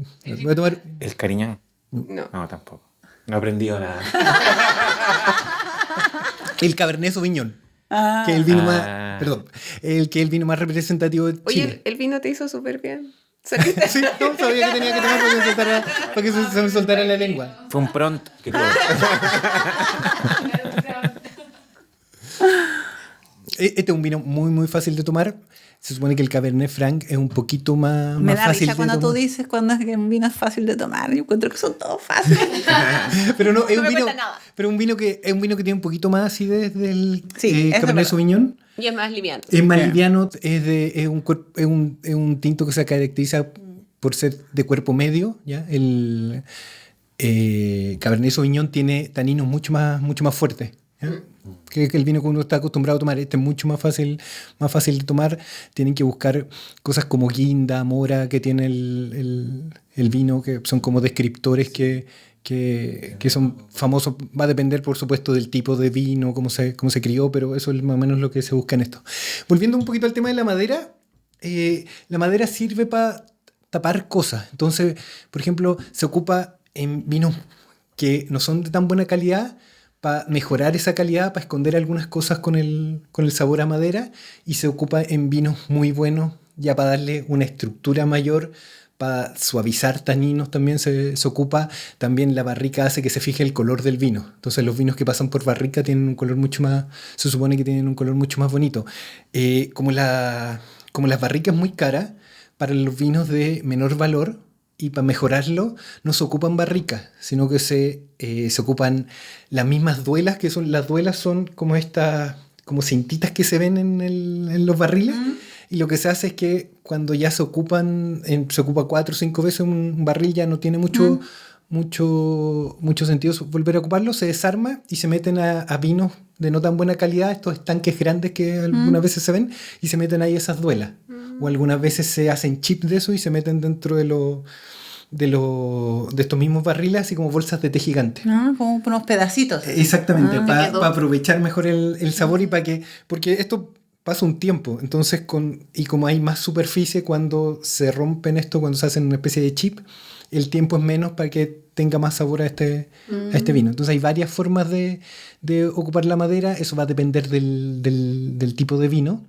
a tomar... ¿El Cariñán? No. No, tampoco. No he aprendido nada. El Cabernet Sauvignon. Que es el vino Ah. más. Perdón. Que es el vino más representativo de Chile. Oye, el vino te hizo súper bien. ¿Saliste? Sí, no, sabía que tenía que tomar para que se me soltara la lengua. Fue un pronto que tuve. Este es un vino muy, muy fácil de tomar. Se supone que el Cabernet Franc es un poquito más, Me más da fácil risa de cuando tú tomar. dices cuando es que un vino es fácil de tomar. Yo encuentro que son todos fáciles. Pero no, es No un me vino, cuesta nada. pero un vino que es un vino que tiene un poquito más acidez del Sí, eso es Cabernet verdad. Sauvignon. Y es más liviano. Es más Bien. liviano, es un tinto que se caracteriza por ser de cuerpo medio, ¿ya? El Cabernet Sauvignon tiene taninos mucho más fuertes, ¿ya? Que el vino que uno está acostumbrado a tomar. Este es mucho más fácil de tomar. Tienen que buscar cosas como guinda, mora, que tiene el vino, que son como descriptores que son famosos. Va a depender, por supuesto, del tipo de vino, cómo se crió, pero eso es más o menos lo que se busca en esto. Volviendo un poquito al tema de la madera sirve para tapar cosas. Entonces, por ejemplo, se ocupa en vinos que no son de tan buena calidad para mejorar esa calidad, para esconder algunas cosas con el sabor a madera, y se ocupa en vinos muy buenos ya para darle una estructura mayor, para suavizar taninos también se ocupa. También la barrica hace que se fije el color del vino. Entonces los vinos que pasan por barrica tienen un color mucho más, se supone que tienen un color mucho más bonito. Como las barricas muy caras, para los vinos de menor valor y para mejorarlo no se ocupan barricas, sino que se ocupan las mismas duelas, que son las duelas son como estas, como cintitas que se ven en los barriles. Y lo que se hace es que cuando ya se ocupa 4 o 5 veces un barril, ya no tiene mucho sentido volver a ocuparlo, se desarma y se meten a vinos de no tan buena calidad, estos estanques grandes que algunas veces se ven, y se meten ahí esas duelas. O algunas veces se hacen chips de eso y se meten dentro de estos mismos barriles, así como bolsas de té gigante. ¿No? Como unos pedacitos. Exactamente, Me para quedó. aprovechar mejor el sabor y porque esto pasa un tiempo, entonces y como hay más superficie cuando se rompen esto, cuando se hacen una especie de chip, el tiempo es menos para que tenga más sabor a este vino. Entonces hay varias formas de ocupar la madera, eso va a depender del tipo de vino.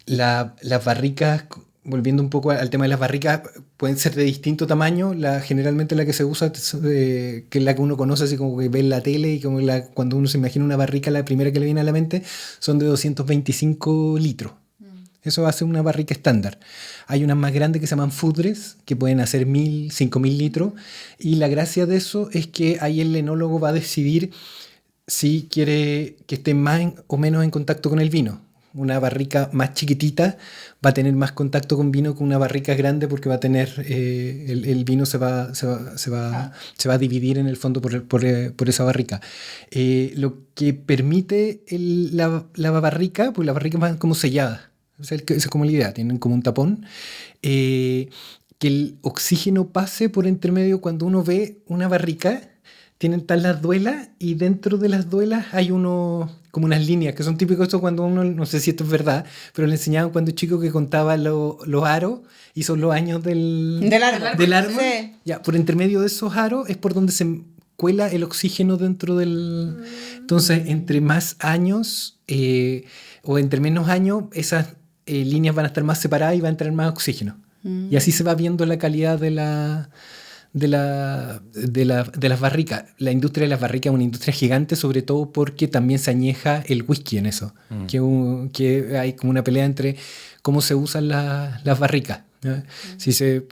Las barricas, volviendo un poco al tema de las barricas, pueden ser de distinto tamaño. Generalmente la que se usa, que es la que uno conoce, así como que ve en la tele, y como cuando uno se imagina una barrica, la primera que le viene a la mente, son de 225 litros. Eso hace una barrica estándar. Hay unas más grandes que se llaman foudres, que pueden hacer 1.000, 5.000 litros. Y la gracia de eso es que ahí el enólogo va a decidir si quiere que esté más o menos en contacto con el vino. Una barrica más chiquitita va a tener más contacto con vino que una barrica grande, porque va a tener el vino se va a dividir en el fondo por esa barrica. Lo que permite la barrica, pues la barrica va como sellada. O sea, esa es como la idea, tienen como un tapón. Que el oxígeno pase por entre medio. Cuando uno ve una barrica, están las duelas, y dentro de las duelas hay como unas líneas que son típicos. Esto cuando uno, no sé si esto es verdad, pero le enseñaban cuando chico que contaba los aros y son los años del árbol. Sí. Ya, por entre medio de esos aros es por donde se cuela el oxígeno dentro del... Entonces, entre más años o entre menos años, esas líneas van a estar más separadas y va a entrar más oxígeno. Y así se va viendo la calidad de las barricas. La industria de las barricas es una industria gigante, sobre todo porque también se añeja el whisky en eso. Que hay como una pelea entre cómo se usan las barricas, ¿ya? Si se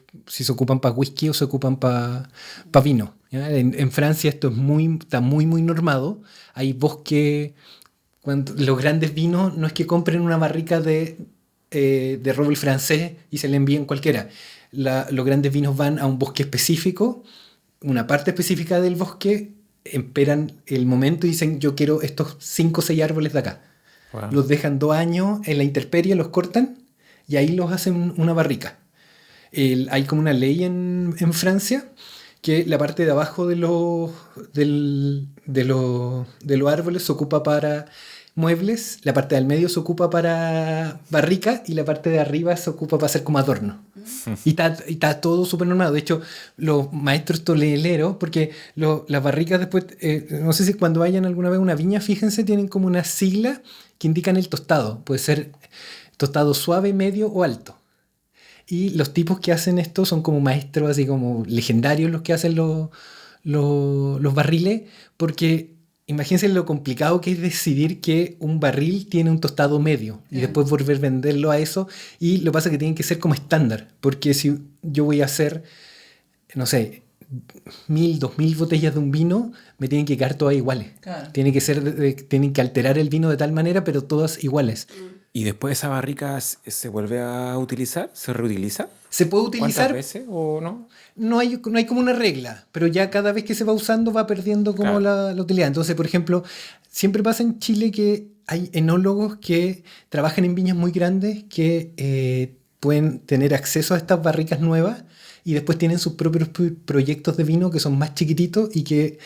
ocupan para whisky o se ocupan para vino, ¿ya? En Francia esto está muy, muy normado. Hay bosque. Los grandes vinos no es que compren una barrica de roble francés y se le envíen cualquiera. Los grandes vinos van a un bosque específico, una parte específica del bosque, esperan el momento y dicen: yo quiero estos 5 o 6 árboles de acá. Wow. Los dejan 2 años en la intemperie, los cortan y ahí los hacen una barrica. Hay como una ley en Francia que la parte de abajo de los árboles se ocupa para muebles, la parte del medio se ocupa para barrica y la parte de arriba se ocupa para hacer como adorno. Y está todo súper normado. De hecho, los maestros toleleros, porque las barricas después, no sé si cuando vayan alguna vez a una viña, fíjense, tienen como una sigla que indican el tostado. Puede ser tostado suave, medio o alto. Y los tipos que hacen esto son como maestros así como legendarios los que hacen los barriles, porque imagínense lo complicado que es decidir que un barril tiene un tostado medio y después volver a venderlo a eso. Y lo que pasa es que tienen que ser como estándar, porque si yo voy a hacer, no sé, 1000, 2000 botellas de un vino, me tienen que quedar todas iguales. Claro. Tienen que alterar el vino de tal manera, pero todas iguales. ¿Y después esa barrica se vuelve a utilizar? ¿Se reutiliza? Se puede ¿Cuántas utilizar, veces o no? no hay como una regla, pero ya cada vez que se va usando va perdiendo como Claro. la utilidad. Entonces, por ejemplo, siempre pasa en Chile que hay enólogos que trabajan en viñas muy grandes que pueden tener acceso a estas barricas nuevas y después tienen sus propios proyectos de vino que son más chiquititos y que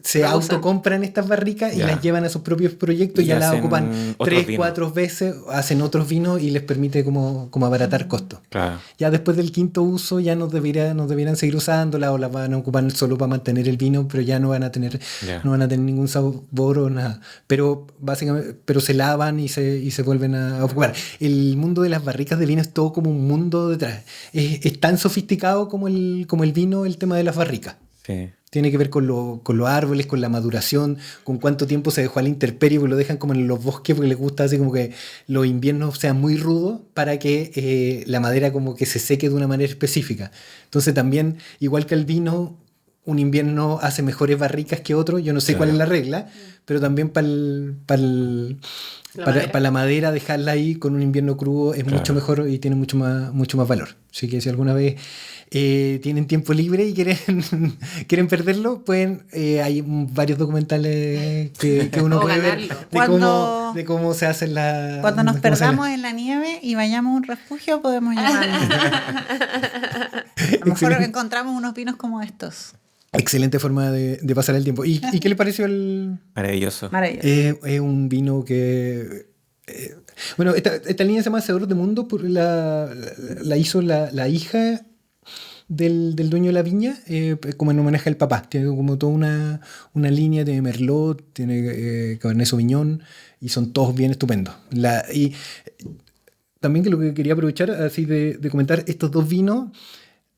se Lo usan. autocompran estas barricas y Ya. las llevan a sus propios proyectos y Y ya las hacen ocupan otros 3, vinos. 4 veces, hacen otros vinos y les permite como abaratar costos. Claro. Ya después del quinto uso ya no deberían seguir usándola o la van a ocupar solo para mantener el vino, pero ya no van a tener, Ya. no van a tener ningún sabor o nada. Pero básicamente, pero se lavan y se vuelven a ocupar. El mundo de las barricas de vino es todo como un mundo detrás. Es tan sofisticado como el vino, el tema de las barricas. Sí. Tiene que ver con los árboles, con la maduración, con cuánto tiempo se dejó a la intemperie, porque lo dejan como en los bosques, porque les gusta así como que los inviernos sean muy rudos para que la madera como que se seque de una manera específica. Entonces también, igual que el vino, un invierno hace mejores barricas que otro, yo no sé cuál es la regla, pero también para la madera dejarla ahí con un invierno crudo es mucho mejor y tiene mucho más valor. Así que si alguna vez tienen tiempo libre y quieren perderlo, hay varios documentales que uno O puede ver ganarlo. de cómo se hacen las... Cuando nos de cómo se perdamos en la nieve y vayamos a un refugio, podemos llamarlo. A lo mejor Excelente. encontramos unos vinos como estos. Excelente forma de pasar el tiempo. ¿Y qué le pareció el...? Maravilloso. Maravilloso. Es un vino que... bueno, esta línea se llama Hacedor de Mundo, la hizo la hija del dueño de la viña, como en homenaje al papá. Tiene como toda una línea de Merlot, tiene Cabernet Sauvignon, y son todos bien estupendos. Y también que lo que quería aprovechar, así de comentar, estos dos vinos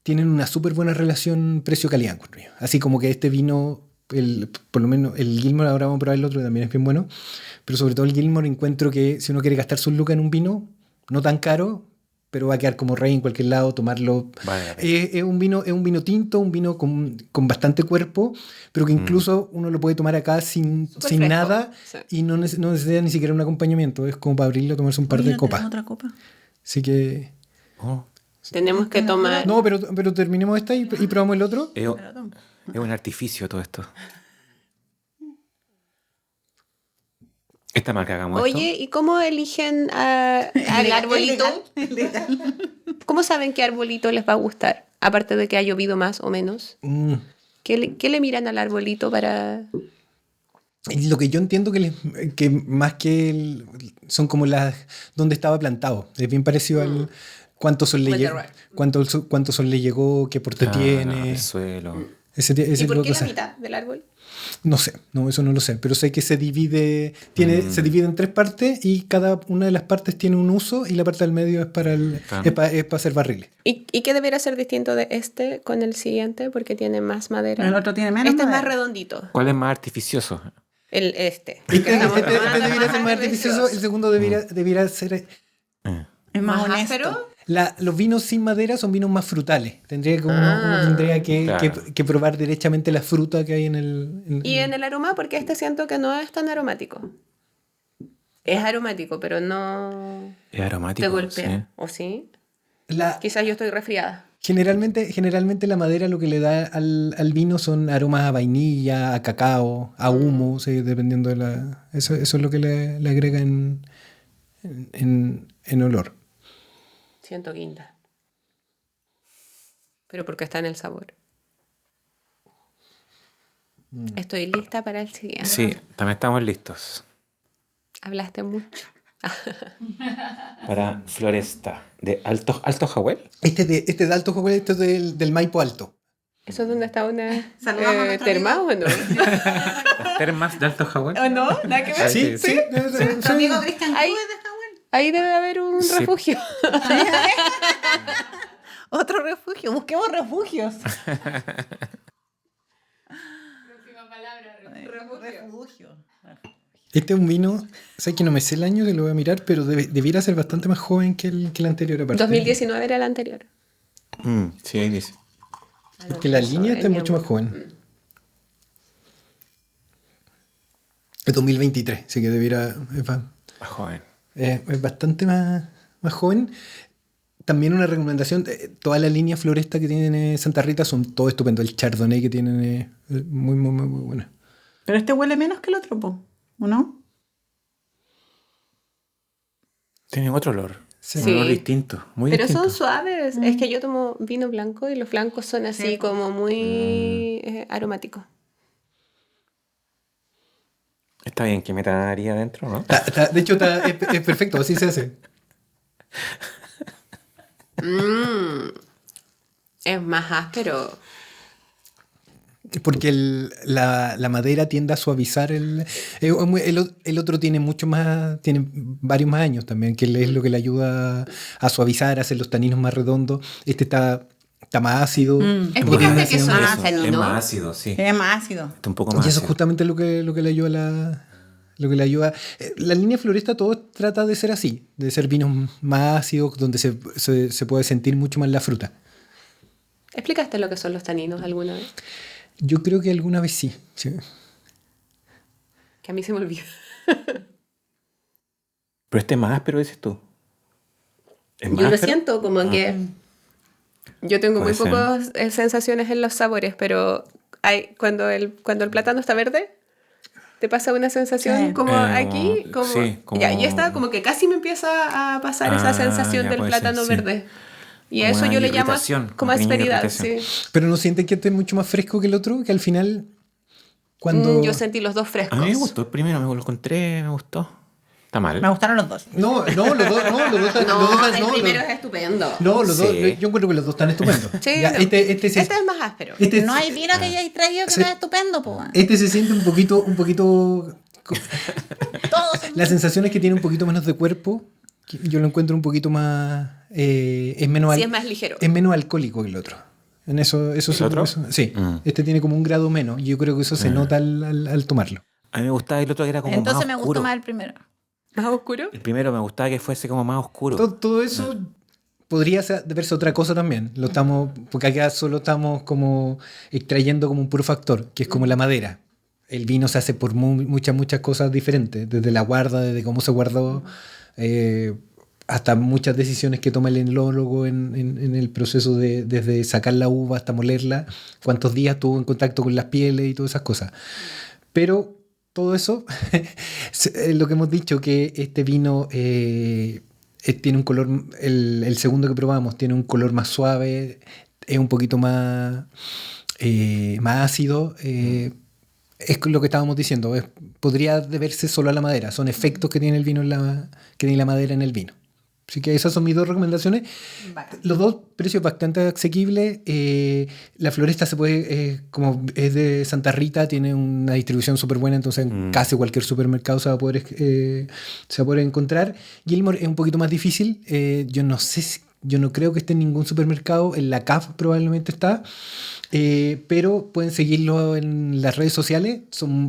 tienen una súper buena relación precio-calidad, encuentro yo. Así como que este vino, por lo menos el Gilmore, ahora vamos a probar el otro, que también es bien bueno, pero sobre todo el Gilmore encuentro que si uno quiere gastar sus lucas en un vino, no tan caro, pero va a quedar como rey en cualquier lado, tomarlo. Vale. Es un vino tinto, un vino con bastante cuerpo, pero que incluso uno lo puede tomar acá sin Súper fresco, nada sí. y no necesita ni siquiera un acompañamiento. Es como para abrirlo, tomarse un par de Mira, copas. ¿tenemos otra copa? Así que... Oh, Tenemos que tomar. No, pero terminemos esta y probamos el otro. es un artificio todo esto. Esta marca hagamos Oye, esto. ¿y cómo eligen al arbolito? Legal. ¿Cómo saben qué arbolito les va a gustar? Aparte de que ha llovido más o menos. ¿Qué le miran al arbolito para...? Y lo que yo entiendo que más que son como las donde estaba plantado. Es bien parecido al cuánto sol Weather right. cuánto sol le llegó, qué porte tiene. El suelo. Ese ¿Y tipo por de qué la cosas. mitad del árbol? No sé, no, eso no lo sé, pero sé que se divide en 3 partes y cada una de las partes tiene un uso y la parte del medio es para es para hacer barriles. ¿Y qué debería ser distinto de este con el siguiente? Porque tiene más madera. El otro tiene menos Este es más madera. redondito. ¿Cuál es más artificioso? Este. Este Estamos tomando debería ser más artificioso, el segundo debería ser... Es más ¿Más honesto. áspero? Los vinos sin madera son vinos más frutales. Uno tendría Claro. que probar derechamente la fruta que hay en el... Y en el aroma, porque este siento que no es tan aromático. Es aromático, pero no Es aromático. te golpea. Sí. ¿O sí? la- Quizás yo estoy resfriada. generalmente la madera lo que le da al vino son aromas a vainilla, a cacao, a humo, sí, dependiendo de la... Eso es lo que le agrega en olor. Siento guinda. Pero porque está en el sabor. Estoy lista para el siguiente. Sí, también estamos listos. Hablaste mucho. Para Floresta, de Alto Jahuel. Este es de Alto Jujuy, este es del Maipo Alto. ¿Eso es donde está una Saludamos a nuestro terma amigo. o no? Las termas de Alto Jahuel. ¿O no? ¿Nada que ver? Sí, sí. Nuestro amigo Cristian Ahí- Cruz de Jahuel. Ahí debe haber un Sí. refugio. Otro refugio. Busquemos refugios. Refugio. Este es un vino, sé que no me sé el año, que lo voy a mirar, pero debiera ser bastante más joven que el anterior aparte. 2019 era el anterior. Sí, ahí dice. Porque la línea está mucho más joven. Es 2023, así que debiera... Joven. Es bastante más joven. También una recomendación, toda la línea Floresta que tienen Santa Rita son todo estupendo. El Chardonnay que tienen es muy, muy, muy, muy bueno. Pero este huele menos que el otro, ¿o no? Tiene otro olor. Sí. Un olor distinto. Muy Pero distinto. son suaves. Es que yo tomo vino blanco y los blancos son así Sí. como muy aromáticos. Está bien que meta Ari adentro, ¿no? De hecho, es perfecto, así se hace. Es más áspero. Porque la madera tiende a suavizar el otro tiene mucho más, tiene varios más años también, que es lo que le ayuda a suavizar, a hacer los taninos más redondos. Este está más ácido. Explícate qué son Ah, esos Es taninos. más ácido, sí. Es más ácido. Está un poco Y más eso es ácido. justamente lo que le ayuda lo que le ayuda. La línea Floresta todo trata de ser así, de ser vinos más ácidos, donde se puede sentir mucho más la fruta. ¿Explicaste lo que son los taninos alguna vez? Yo creo que alguna vez sí. Que a mí se me olvidó. Pero este es más áspero, dices tú. ¿Es más Yo lo áspero? siento como que yo tengo muy Puede pocas sensaciones en los sabores, pero cuando el plátano está verde, te pasa una sensación Sí. como aquí, como- sí, como- ya, y esta como que casi me empieza a pasar esa Ah, sensación ya del puede plátano ser, sí. verde. Y a Como eso una yo le llamo irritación, como una pequeña asperidad, sí. irritación. Pero no sienten que este es mucho más fresco que el otro, que al final cuando... Yo sentí los dos frescos. A mí me gustó el primero, me lo encontré, me gustó. Está mal. Me gustaron los dos. No, los dos, los dos El primero es estupendo. los Sí. dos, yo encuentro que los dos están estupendos. Sí, Ya, no. este Este es más áspero. No hay vino que hayáis traído que Sí. sea estupendo, po. Este se siente un poquito Todos son- la sensación es que tiene un poquito menos de cuerpo. Que yo lo encuentro un poquito más es menos Sí, es más ligero. es menos alcohólico que el otro. En eso ¿El sí, otro? sí. Mm. Este tiene como un grado menos y yo creo que eso se nota al tomarlo. A mí me gustaba el otro que era como Entonces más me oscuro. gustó más el primero. ¿Más oscuro? El primero me gustaba que fuese como más oscuro. Todo eso podría verse otra cosa también. Porque acá solo estamos como extrayendo como un puro factor, que es como la madera. El vino se hace por muchas cosas diferentes, desde la guarda, desde cómo se guardó, hasta muchas decisiones que toma el enólogo en el proceso desde sacar la uva hasta molerla, cuántos días tuvo en contacto con las pieles y todas esas cosas. Pero todo eso, es lo que hemos dicho, que este vino tiene un color, el segundo que probamos tiene un color más suave, es un poquito más ácido. Es lo que estábamos diciendo, podría deberse solo a la madera, son efectos que tiene el vino que tiene la madera en el vino. Así que esas son mis dos recomendaciones. Bacán. Los dos precios bastante asequibles. La Floresta como es de Santa Rita, tiene una distribución súper buena, entonces en casi cualquier supermercado se va a poder encontrar. Gilmore es un poquito más difícil. Yo no creo que esté en ningún supermercado. En la CAF probablemente está. Pero pueden seguirlo en las redes sociales.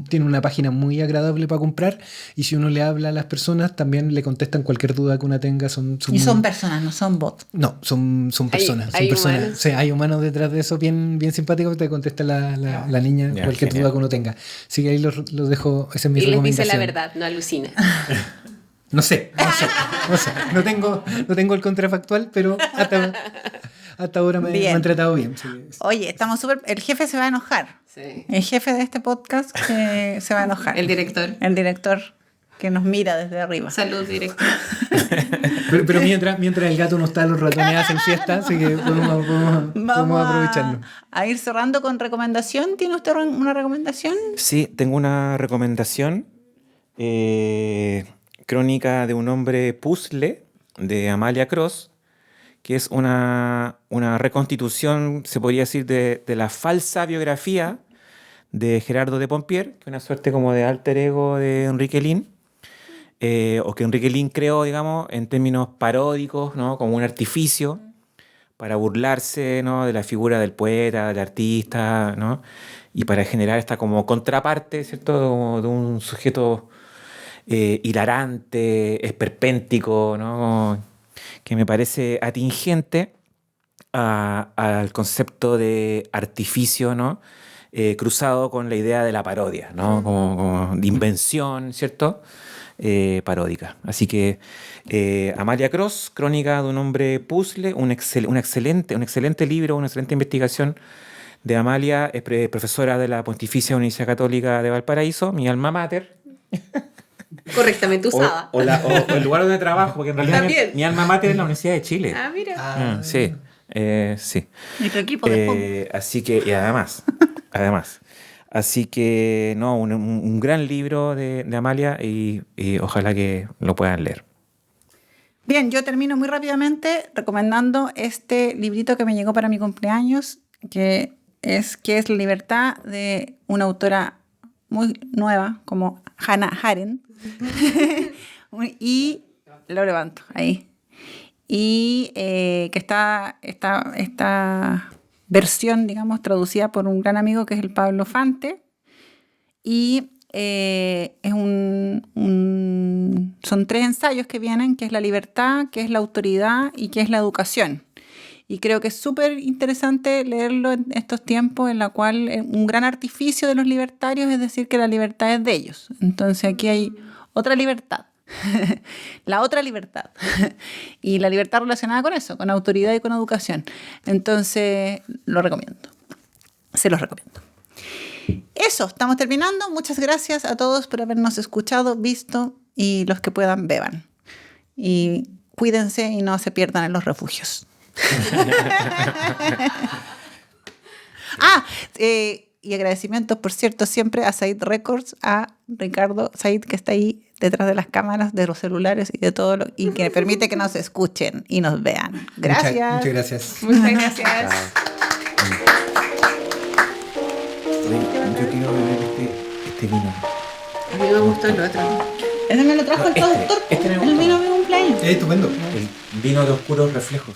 Tienen una página muy agradable para comprar. Y si uno le habla a las personas, también le contestan cualquier duda que una tenga. Y son personas, no son bots. No, son personas. hay son personas. humanos. Sí, hay humanos detrás de eso bien simpáticos. Te contesta la niña Ya, cualquier genial. duda que uno tenga. Así que ahí los dejo. Esa es mi Y les dice recomendación. la verdad, no alucina. No sé. No tengo el contrafactual, pero hasta ahora me Bien. han tratado bien. Sí. Oye, estamos súper... El jefe se va a enojar. Sí. El jefe de este podcast se va a enojar. El director. El director que nos mira desde arriba. Salud, director. Pero mientras el gato no está, los ratones hacen fiesta, así que podemos Vamos aprovecharlo. a ir cerrando con recomendación. ¿Tiene usted una recomendación? Sí, tengo una recomendación. Crónica de un hombre puzzle de Amalia Cross, que es una reconstitución, se podría decir, de la falsa biografía de Gerardo de Pompier, que es una suerte como de alter ego de Enrique Lin, o que Enrique Lin creó, digamos, en términos paródicos, ¿no? Como un artificio para burlarse, ¿no? De la figura del poeta, del artista, ¿no? Y para generar esta como contraparte, ¿cierto? Como de un sujeto hilarante, esperpéntico, ¿no? Que me parece atingente al concepto de artificio, ¿no? Cruzado con la idea de la parodia, ¿no? Como de invención, ¿cierto? Paródica. Así que Amalia Cross, Crónica de un hombre puzzle, un excelente libro, una excelente investigación de Amalia, es profesora de la Pontificia Universidad Católica de Valparaíso, mi alma mater. Correctamente usada. O el lugar donde trabajo, porque en realidad mi alma mater es la Universidad de Chile. Ah, mira. Sí, sí. Nuestro equipo de fondo. Así que, y además. Así que, no, un gran libro de Amalia y ojalá que lo puedan leer. Bien, yo termino muy rápidamente recomendando este librito que me llegó para mi cumpleaños, que es La libertad, de una autora muy nueva como Hannah Arendt. Y lo levanto ahí. Y que está esta versión, digamos, traducida por un gran amigo que es el Pablo Fante. Y son 3 ensayos que vienen, que es la libertad, que es la autoridad y que es la educación. Y creo que es súper interesante leerlo en estos tiempos en la cual un gran artificio de los libertarios es decir que la libertad es de ellos. Entonces aquí hay otra libertad, la otra libertad. Y la libertad relacionada con eso, con autoridad y con educación. Entonces lo recomiendo, se los recomiendo. Eso, estamos terminando. Muchas gracias a todos por habernos escuchado, visto, y los que puedan beban. Y cuídense y no se pierdan en los refugios. Y agradecimientos, por cierto, siempre a Said Records, a Ricardo Said, que está ahí detrás de las cámaras, de los celulares y de todo y que permite que nos escuchen y nos vean. Gracias. Muchas gracias. Muchas gracias. Yo quiero beber este vino. A mí me gustó el otro. Ese me lo trajo el productor. Este me el gustó. vino de mi cumpleaños. Estupendo. El vino de oscuros reflejos.